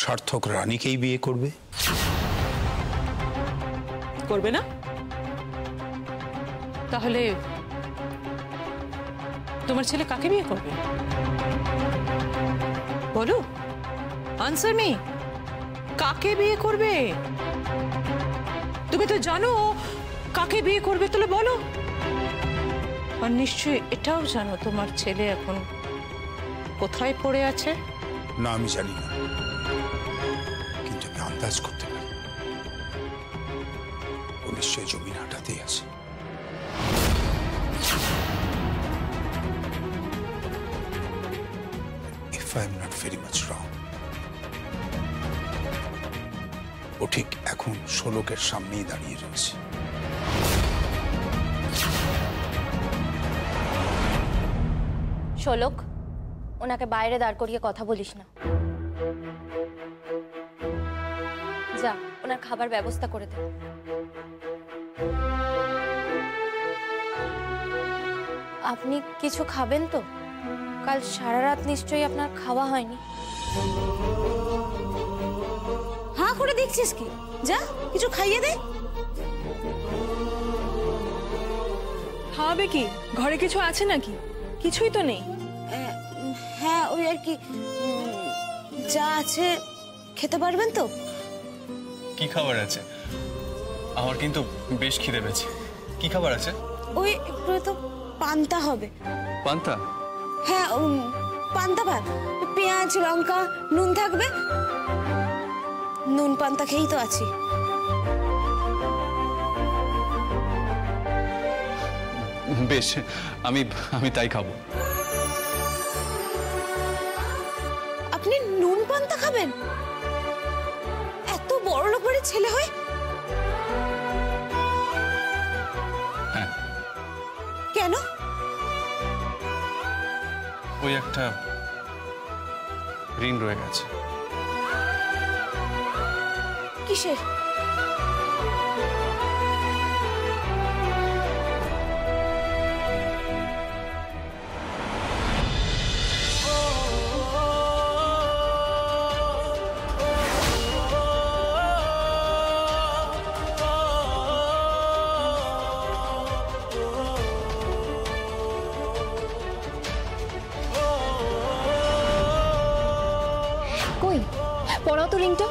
সার্থক রানীকেই বিয়ে করবে? করবে না? তাহলে তোমার ছেলে কাকে বিয়ে করবে বলো? আনসার মি, কাকে বিয়ে করবে? তুমি তো জানো কাকে বিয়ে করবে, তাহলে বলো। আর নিশ্চয়ই এটাও জানো তোমার ছেলে এখন কোথায় পড়ে আছে? না, আমি জানি না, কিন্তু আমি আন্দাজ করতে পারি ও নিশ্চয়ই জমিন হাটাতেই আছে। If I'm not very much wrong, ও ঠিক এখন শোলকের সামনেই দাঁড়িয়ে রয়েছে। শোলক, ওনাকে বাইরে দাঁড় করিয়ে কথা বলিস না। যা, ওনার খাবার ব্যবস্থা করে দে। আপনি কিছু খাবেন তো? কাল সারা রাত নিশ্চয়ই আপনার খাওয়া হয়নি। হাঁ করে দেখছিস কি? যা, কিছু খাইয়ে দে। খাওয়াবে কি? ঘরে কিছু আছে নাকি? কিছুই তো নেই। হ্যাঁ, ওই আর কি যা আছে খেতে পারবেন তো? কি খাবার আছে? আমার কিন্তু বেশ খিদে পেয়েছে। কি খাবার আছে? ওই একটু তো পান্তা হবে। পান্তা? হ্যাঁ, পান্তা ভাত, পেঁয়াজ লঙ্কা নুন থাকবে। নুন পান্তা খেয়েই তো আছি। বেশ, আমি তাই খাবো। আপনি নুন পান্তা খাবেন? এত বড় লোক বাড়ির ছেলে হয়ে? হ্যাঁ। কেন? ওই একটা ঋণ রয়ে গেছে। কিসের? কই পড়াও তো রিংটা,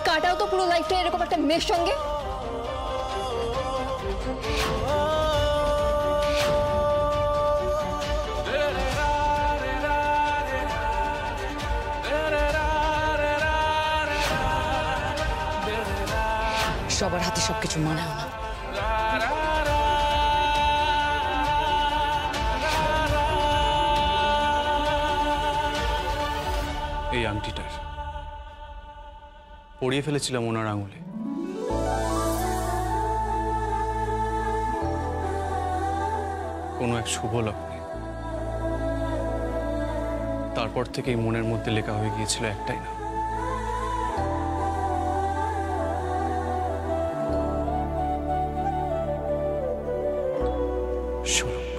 কাটাও তো পুরো লাইফটা এরকম একটা মেয়ের সঙ্গে। সবার হাতে সবকিছু মানায় না। এই আংটিটার পরিয়ে ফেলেছিলাম ওনার আঙুলে। কোনো এক শুভ লগ্নে। তারপর থেকেই মনের মধ্যে লেখা হয়ে গিয়েছিল একটাই না, শোলক।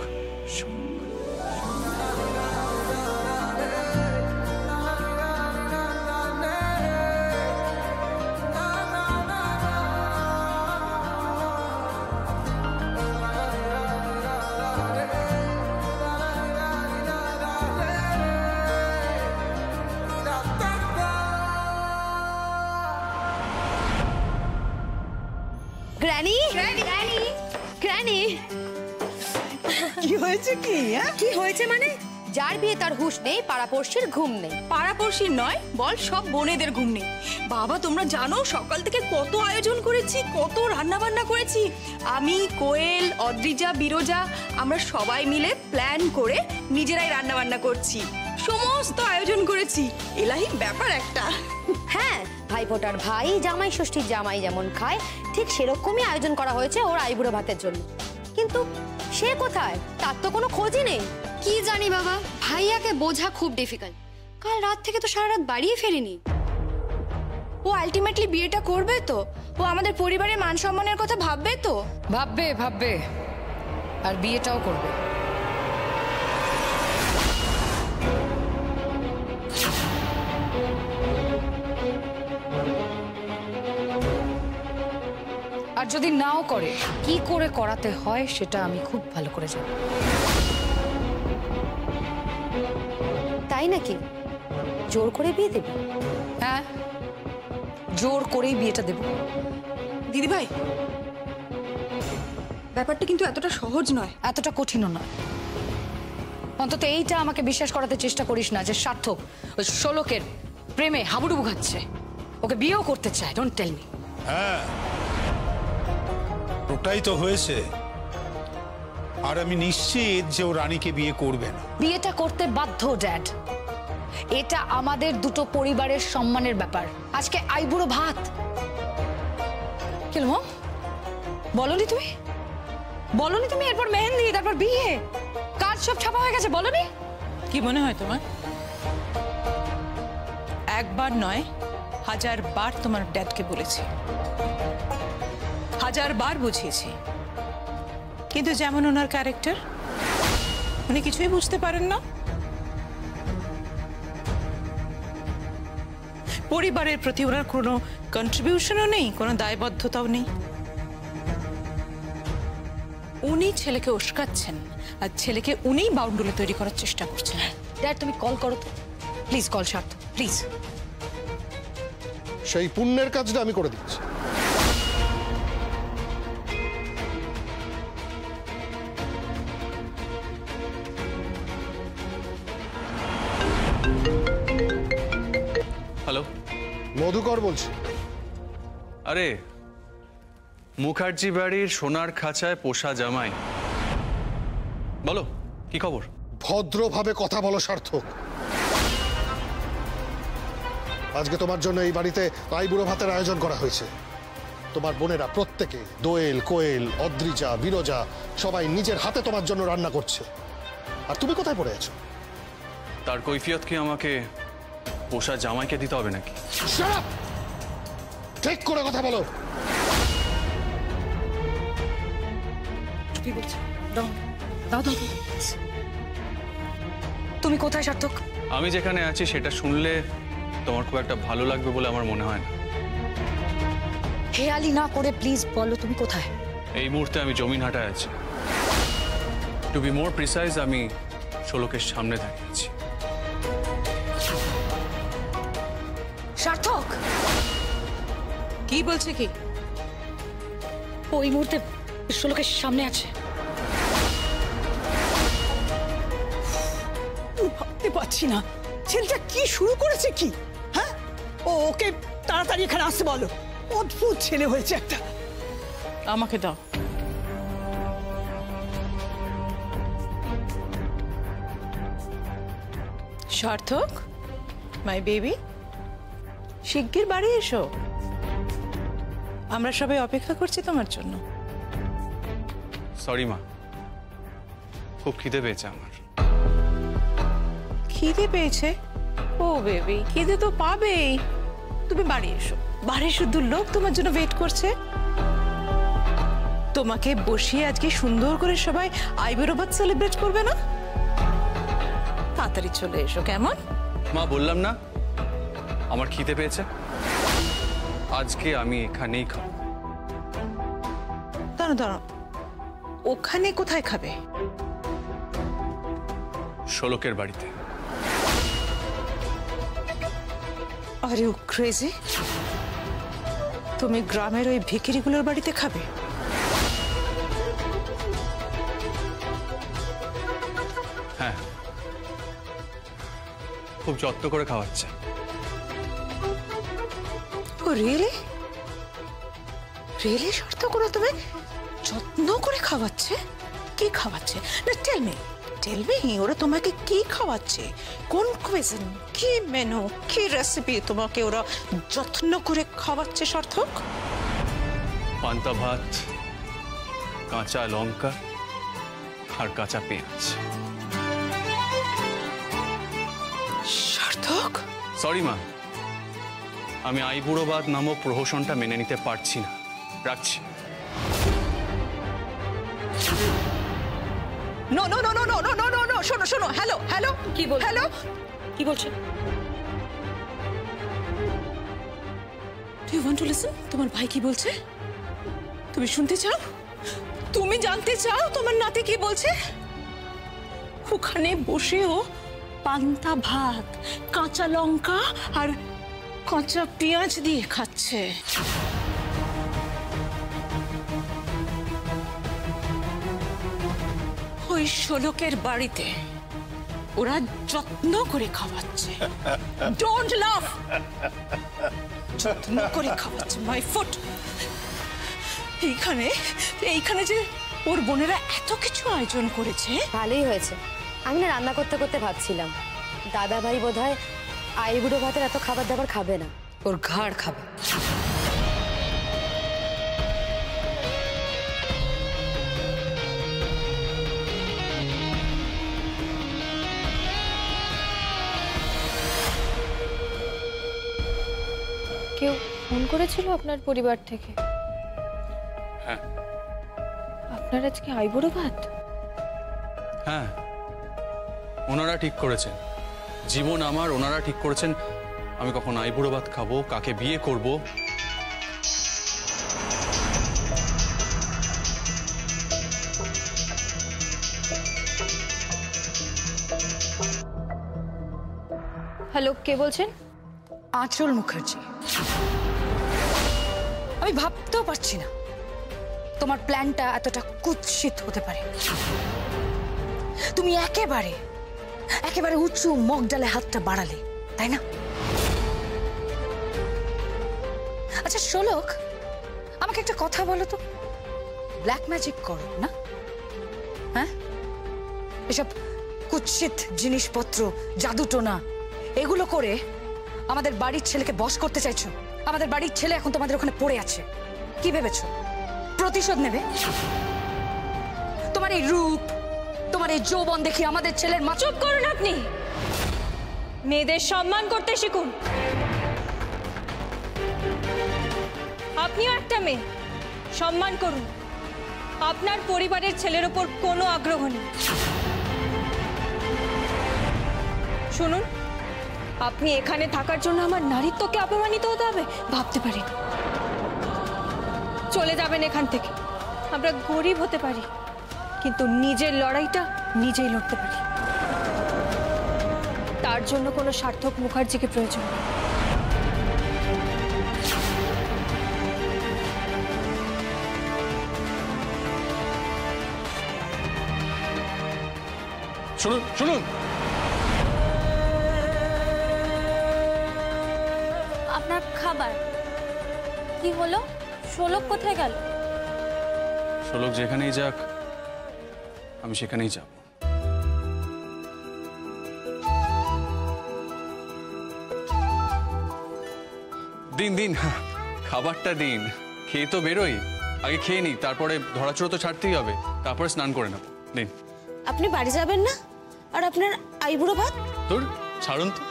Granny, granny, granny. কি হয়েছে? কি হয়েছে মানে? যার বিয়ে তার হুঁশ নেই, পাড়াপড়শির ঘুম নেই। পাড়াপড়শির নয়, বল সব বোনেদের ঘুম নেই। বাবা, তোমরা জানো সকাল থেকে কত আয়োজন করেছি, কত রান্না বান্না করেছি। আমি, কোয়েল, অদ্রিজা, বিরোজা, আমরা সবাই মিলে প্ল্যান করে নিজেরাই রান্না বান্না করছি। সমস্ত আয়োজন করেছি। এলাহি ব্যাপার একটা। হ্যাঁ, ভাইফোঁটার ভাই, জামাই ষষ্ঠীর জামাই যেমন খায় ঠিক সেরকমই আয়োজন করা হয়েছে ওর আইবুড়ো ভাতের জন্য। কিন্তু সে কোথায়? তার তো কোনো খোঁজই নেই। কি জানি বাবা, ভাইয়াকে বোঝা খুব ডিফিকাল্ট। কাল রাত থেকে তো সারা রাত বাড়িয়ে ফেরেনি। ও আলটিমেটলি বিয়েটা করবে তো? ও আমাদের পরিবারের মান সম্মানের কথা ভাববে তো? ভাববে আর বিয়েটাও করবে। আর যদি নাও করে কি করে করাতে হয় সেটা আমি খুব ভালো করে জানি। তাই নাকি? জোর করে বিয়ে দেবে? হ্যাঁ, জোর করেই বিয়েটা দেব। দিদিভাই, ব্যাপারটা কিন্তু এতটা সহজ নয়। এতটা কঠিনও নয়। অন্তত এইটা আমাকে বিশ্বাস করাতে চেষ্টা করিস না যে সার্থক ওই শোলকের প্রেমে হাবুডুবু খাচ্ছে, ওকে বিয়েও করতে চায়। Don't tell me. হ্যাঁ, ওটাই তো হয়েছে। আর আমি নিশ্চিত যে ও রানীকে বিয়ে করবে না। বিয়েটা করতে বাধ্য ড্যাড। এটা আমাদের দুটো পরিবারের সম্মানের ব্যাপার। আজকে আইবুড়ো ভাত। কেন বলনি তুমি? বলনি তুমি? এরপর মেহেন্দি, তারপর বিয়ে, কাজ সব ছাপা হয়ে গেছে। বলনি? কি মনে হয় তোমার? একবার নয়, 1000 বার তোমার ড্যাডকে বলেছি, 1000 বার বুঝিয়েছি, কিন্তু যেমন ওনার ক্যারেক্টার, উনি কিছুই বুঝতে পারেন না। পরিবারের প্রতি ওনার কোনো কন্ট্রিবিউশনও নেই, কোনো দায়বদ্ধতাও নেই। উনি ছেলেকে উস্কাচ্ছেন আর ছেলেকে উনিই বাউন্ডুলে তৈরি করার চেষ্টা করছেন। ড্যাড তুমি কল করো তো প্লিজ। কল সার্থক প্লিজ। সেই পুণ্যের কাজটা আমি করে দিচ্ছি। হ্যালো, মধুকর বলছি। আরে মুখার্জি বাড়ির সোনার খাঁচায় পোষা জামাই, বলো কি খবর? ভদ্রভাবে কথা বলো সার্থক। আজকে তোমার জন্য এই বাড়িতে আইবুড়ো ভাতের আয়োজন করা হয়েছে। তোমার বোনেরা প্রত্যেকে, দোয়েল, কোয়েল, অদ্রিজা, বিরজা, সবাই নিজের হাতে তোমার জন্য রান্না করছে। আর তুমি কোথায় পড়ে আছো? তার কৈফিয়ত কি আমাকে পোষা জামাইকে দিতে হবে নাকি? Shut up! ঠিক করে কথা বলো। কি বলছো? দাও দাও দাও। তুমি কোথায় সার্থক? আমি যেখানে আছি সেটা শুনলে তোমার খুব একটা ভালো লাগবে বলে আমার মনে হয় না। হেয়ালি না করে প্লিজ বলো তুমি কোথায়? এই মুহূর্তে আমি জমিনহাটায় আছি। টু বি মোর প্রিসাইজ, আমি শোলকের সামনে দাঁড়িয়েছি। সার্থক কি বলছে? কি ওই মুহূর্তে শোলকের সামনে আছে। ভাবতে পারছি না ছেলেটা কি শুরু করেছে। কি হ্যাঁ, ওকে তাড়াতাড়ি এখানে আসতে বলো। অদ্ভুত ছেলে হয়েছে একটা। আমাকে দাও। সার্থক, মাই বেবি, শিগগির বাড়ি এসো। আমরা সবাই অপেক্ষা করছি তোমার জন্য। সরি মা, খুব খিদে পেয়েছে আমার। খিদে পেয়েছে? ও বেবি, খিদে তো পাবেই। তুমি বাড়ি এসো, বাড়ি শুধু লোক তোমার জন্য ওয়েট করছে। তোমাকে বসিয়ে আজকে সুন্দর করে সবাই আইবুড়ো ভাত সেলিব্রেট করবে না? তাড়াতাড়ি চলে এসো, কেমন? মা বললাম না আমার খিদে পেয়েছে, আজকে আমি এখানেই খাবো। দাঁড়াও দাঁড়াও, ওখানে কোথায় খাবে? শোলকের বাড়িতে। Are you crazy? তুমি গ্রামের ওই ভিখিরিগুলোর বাড়িতে খাবে? হ্যাঁ, খুব যত্ন করে খাওয়াচ্ছে। ও রিয়েলি? রিয়েলি শর্ত করে তুমি যত্ন করে খাওয়াচ্ছে? কি খাওয়াচ্ছে? না টেল মি, ওরা তোমাকে কি খাওয়াচ্ছে? কোন কুইজিন, কি মেনু, কি রেসিপি তোমাকে ওরা যত্ন করে খাওয়াচ্ছে সার্থক? পান্তা ভাত, কাঁচা লঙ্কা আর কাঁচা পেঁয়াজ। সার্থক, সরি মা, আমি আইবুড়ো ভাত নামক প্রহসনটা মেনে নিতে পারছি না। রাখছি। No no no no no no no no, শোনো শোনো, হ্যালো হ্যালো, কি বল? হ্যালো, কি বলছে? Do you want to listen? তোমার ভাই কি বলছে? তুমি শুনতে চাও? তুমি জানতে চাও তোমার নাতি কি বলছে? ওখানে বসেও পান্তা ভাত, কাঁচা লঙ্কা আর কাঁচা পেঁয়াজ দিয়ে খাচ্ছে। ওই শোলকের বাড়িতে ওরা যত্ন করে খাওয়াচ্ছে। ডোন্ট লাভ। যত্ন করে খাওয়াচ্ছে মাই ফুট। এইখানে যে ওর বোনেরা এত কিছু আয়োজন করেছে। ভালোই হয়েছে। আমি না রান্না করতে করতে ভাবছিলাম দাদা ভাই বোধহয় আইবুড়ো ভাতের এত খাবার দাবার খাবে না, ওর ঘাড় খাবে। কেউ ফোন করেছিল আপনার পরিবার থেকে? হ্যাঁ। আপনার আজকে আইবুড়ো ভাত? হ্যাঁ, ওনারা ঠিক করেছেন, জীবন আমার, ওনারা ঠিক করেছেন আমি কখন আইবুড়ো ভাত খাবো, কাকে বিয়ে করব। হ্যালো, কে বলছেন? আঁচল মুখার্জি। আমি ভাবতেও পারছি না তোমার প্ল্যানটা এতটা কুৎসিত হতে পারে। তুমি একেবারে উঁচু মগ ডালে হাতটা বাড়ালে, তাই না? আচ্ছা শোলক, আমাকে একটা কথা বলো তো, ব্ল্যাক ম্যাজিক করো না? হ্যাঁ, এসব কুৎসিত জিনিসপত্র, জাদুটোনা এগুলো করে আমাদের বাড়ির ছেলেকে বশ করতে চাইছো? আমাদের বাড়ির ছেলে এখন তোমাদের ওখানে পড়ে আছে, কি ভেবেছো প্রতিশোধ নেবে? তোমার এই রূপ, তোমার এই যৌবন দেখি আমাদের ছেলের মা। চুপ করুন আপনি। মেয়েদের সম্মান করতে শিখুন। আপনিও একটা মেয়ে, সম্মান করুন। আপনার পরিবারের ছেলের উপর কোনো আগ্রহ নেই। শুনুন, আপনি এখানে থাকার জন্য আমার নারীত্বকে অপমানিত হতে হবে ভাবতে পারেন। চলে যাবেন এখান থেকে। আমরা গরিব হতে পারি, কিন্তু নিজের লড়াইটা নিজেই লড়তে পারি। তার জন্য কোনো সার্থক মুখার্জিকে প্রয়োজন নেই। শুনুন শুনুন, আপনার খাবার কি হলো? শোলক কোথায় গেল? শোলক যেখানেই যাক আমি সেখানেই যাব। দিন দিন খাবারটা দিন, খেয়ে তো বেরোই, আগে খেয়ে নিই, তারপরে ধরাচড়ো তো ছাড়তেই হবে, তারপরে স্নান করে নেব। দিন। আপনি বাড়ি যাবেন না? আর আপনার আইবুড়ো ভাত? তোর ছাড়ুন তো,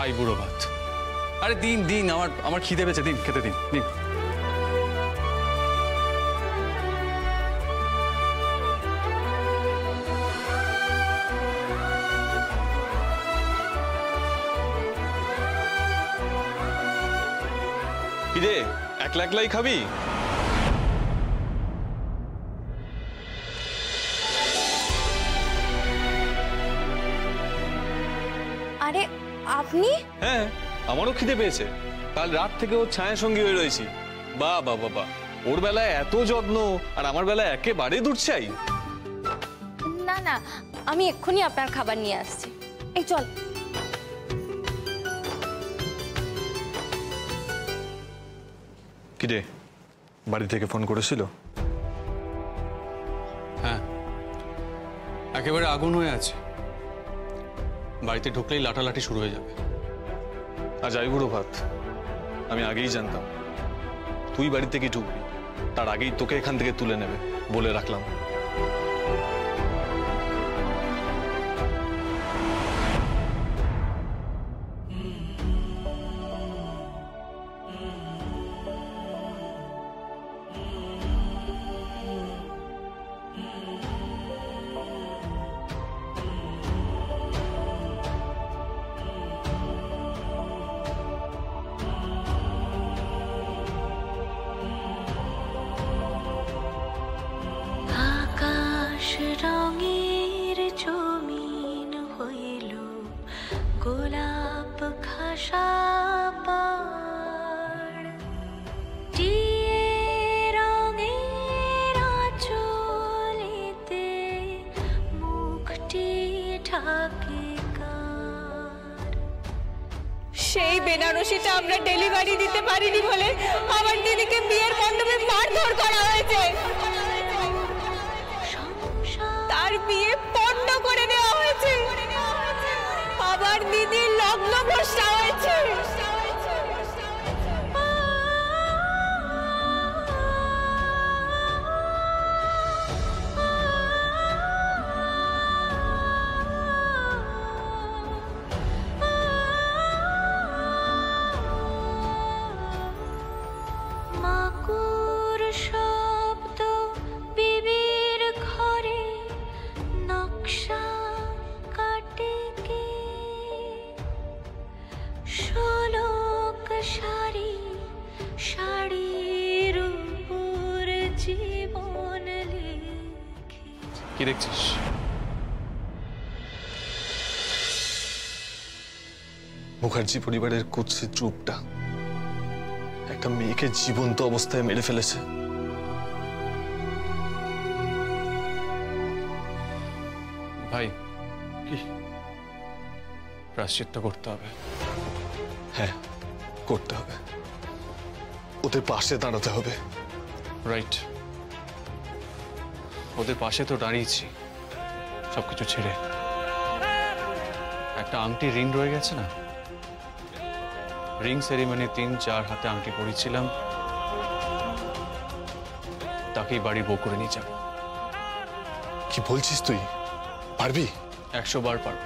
আইবুড়ো ভাত। আরে দিন দিন, আমার খিদে পেয়েছে, দিন, খেতে দিন, দিন। কিরে, একলা একলাই খাবি? আরে আপনি? হ্যাঁ, আমারও খিদে পেয়েছে। কাল রাত থেকে ওর ছায়ার সঙ্গী হয়ে রয়েছি। বাহ বাহ বাহ, ওর বেলায় এত যত্ন আর আমার বেলায় একেবারে দূর চাই। না না, আমি এক্ষুনি আপনার খাবার নিয়ে আসছি। এই চল। কিরে, বাড়ি থেকে ফোন করেছিল? হ্যাঁ, একেবারে আগুন হয়ে আছে, বাড়িতে ঢুকলেই লাঠালাঠি শুরু হয়ে যাবে। আজ আইবুড়ো ভাত, আমি আগেই জানতাম তুই বাড়ি থেকে ঢুকবি, তার আগেই তোকে এখান থেকে তুলে নেবে বলে রাখলাম। বেনারসিটা আমরা ডেলিভারি দিতে পারিনি বলে আমার দিদিকে বিয়ের মণ্ডপে মারধর করা হয়েছে, তার বিয়ে পণ্ড করে দেওয়া হয়েছে, আবার দিদির লগ্ন ভ্রষ্টা হয়েছে। কি দেখছিস? মুখার্জি পরিবারের কুৎসিত রূপটা একটা মেয়েকে জীবন্ত অবস্থায় মেরে ফেলেছে। ভাই কি প্রায়শ্চিত্ত করতে হবে? হ্যাঁ, করতে হবে। ওদের পাশে দাঁড়াতে হবে। রাইট, ওদের পাশে তো দাঁড়িয়েছি সবকিছু ছেড়ে। একটা আংটি রিং রয়ে গেছে না, রিং সেরিমনি ৩-৪ হাতে আংটি পরিয়েছিলাম, তাকেই বাড়ি বউ করে নিয়ে যাব। কি বলছিস তুই? পারবি? ১০০ বার পারব,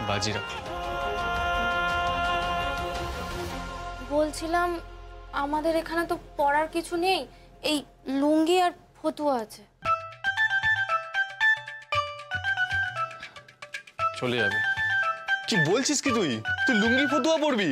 বাজি রাখ। বলছিলাম আমাদের এখানে তো পড়ার কিছু নেই, এই লুঙ্গি আর ফতুয়া আছে। চলে যাবে। কি বলছিস কি তুই? তুই লুঙ্গি ফতুয়া পরবি?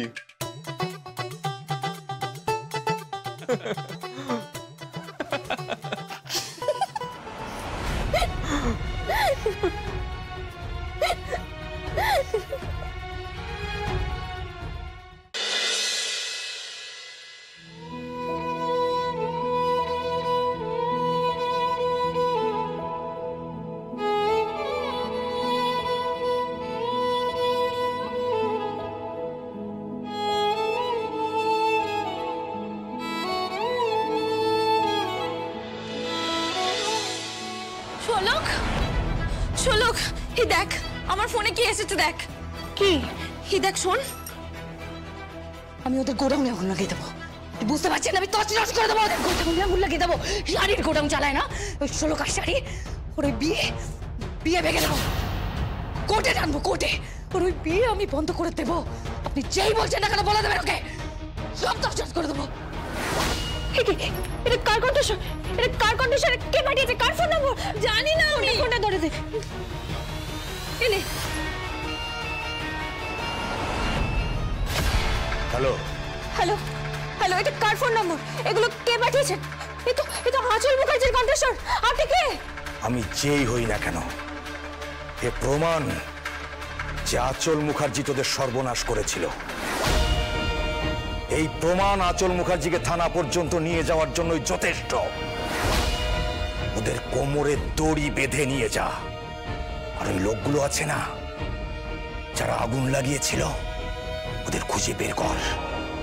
শোলক, শোলক, হি দেখ আমার ফোনে কি এসেছে দেখ। কি? হি দেখ, শোন। আমি ওদের গোডাউনে আগুন লাগিয়ে দেবো, বুঝতে পারছেন? আমি তছনছ করে দেবো ওদের গোডাউনে আগুন লাগিয়ে দেবো। শাড়ির গোডাউন চালায় না ওই ষোলকার শাড়ি, ওর ওই বিয়ে ভেঙে দেবো, কোর্টে টানবো, কোর্টে ওর ওই বিয়ে আমি বন্ধ করে দেবো। আপনি যেই বলছেন না কেন বলে দেবেন ওকে, সব তছনছ করে দেবো। এটা কার কন্ডিশন? এটা কার কন্ডিশন? কে পাঠিয়েছে? কার ফোন নম্বর? জানি না আমি। ফোনটা ধরে দে। এনে। হ্যালো হ্যালো হ্যালো, এটা কার ফোন নম্বর? এগুলো কে পাঠিয়েছে? এ তো আঁচল মুখার্জির কন্ডিশন। আপনি কে? আমি যেই হই না কেন, এ প্রমাণ যে আঁচল মুখার্জি তোদের সর্বনাশ করেছিল। এই প্রমাণ আঁচল মুখার্জিকে থানা পর্যন্ত নিয়ে যাওয়ার জন্যই যথেষ্ট। ওদের কোমরে দড়ি বেঁধে নিয়ে যা। আর ওই লোকগুলো আছে না যারা আগুন লাগিয়েছিল, ওদের খুঁজে বের কর।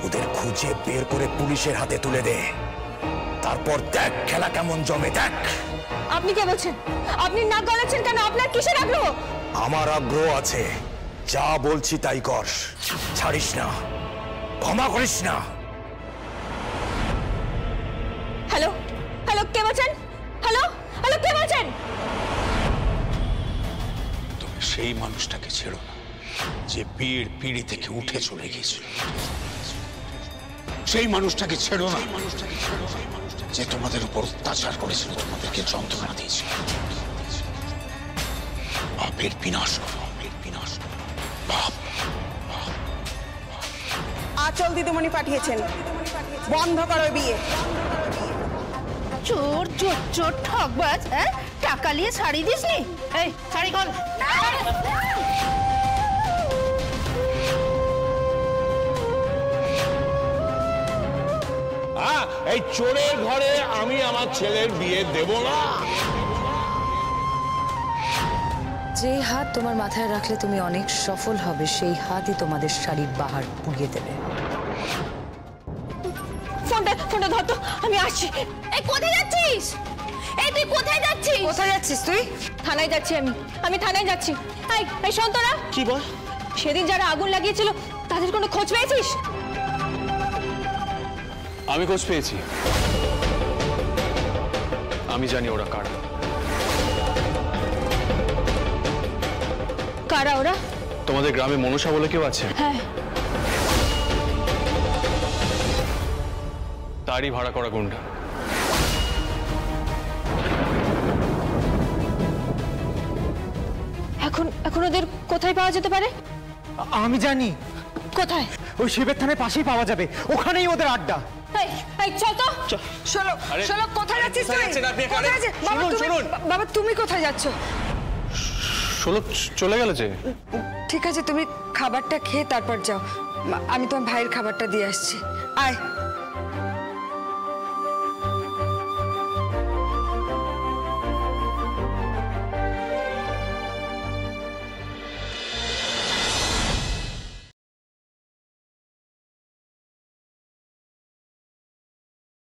ওদের খুঁজে বের করে পুলিশের হাতে তুলে দে। তারপর দেখ খেলা কেমন জমে, দেখ। আপনি কে বলছেন? আপনি নাক গলাচ্ছেন কেন? আপনার কিসের আগ্রহ? আমার আগ্রহ আছে, যা বলছি তাই কর, ছাড়িস না, ক্ষমা করিস না। হ্যালো হ্যালো, কে বলছেন? হ্যালো হ্যালো, কে বলছেন? তুমি সেই মানুষটাকে ছেড়ো না যে বিয়ের পিঁড়ি থেকে উঠে চলে গিয়েছিল। সেই মানুষটাকে ছেড়ো না যে তোমাদের উপর অত্যাচার করেছিল, তোমাদেরকে যন্ত্রণা দিয়েছিল। পাপের বিনাশ করো, পাপের বিনাশ করো। পাপ। আঁচল দিদিমণি পাঠিয়েছেন, বন্ধ করো বিয়ে। চোর চোর চোর ঠকবাজ, হ্যাঁ? টাকা নিয়ে শাড়ি দিসনি? এই শাড়ি কল। এই চোরের ঘরে আমি আমার ছেলের বিয়ে দেব না। যে হাত তোমার মাথায় রাখলে তুমি অনেক সফল হবে সেই হাতই তোমাদের শাড়ির বাহার পুড়িয়ে দেবে। ফোনটা ধর তো, আমি আসছি। এই কোথায় যাচ্ছিস? এই তুই কোথায় যাচ্ছিস? কোথায় যাচ্ছিস তুই? থানায় যাচ্ছি আমি থানায় যাচ্ছি। এই শোন তোরা, কি বল? সেদিন যারা আগুন লাগিয়েছিল তাদের কোনো খোঁজ পেয়েছিস? আমি খোঁজ পেয়েছি, আমি জানি ওরা কারা। কারা ওরা? তোমাদের গ্রামে মনসা বলে কেউ আছে? হ্যাঁ। তারই ভাড়া করা গুন্ডা। এখন ওদের কোথায় পাওয়া যেতে পারে? আমি জানি কোথায়? ওই শিবের থানার পাশেই পাওয়া যাবে, ওখানেই ওদের আড্ডা। এই চল তো। শোলক কোথায় যাচ্ছিস তুই? কোথায় যাচ্ছিস? বাবা তুমি কোথায় যাচ্ছ? শোলক চলে গেল যে। ঠিক আছে তুমি খাবারটা খেয়ে তারপর যাও, আমি তোমার ভাইয়ের খাবারটা দিয়ে আসছি। আয়।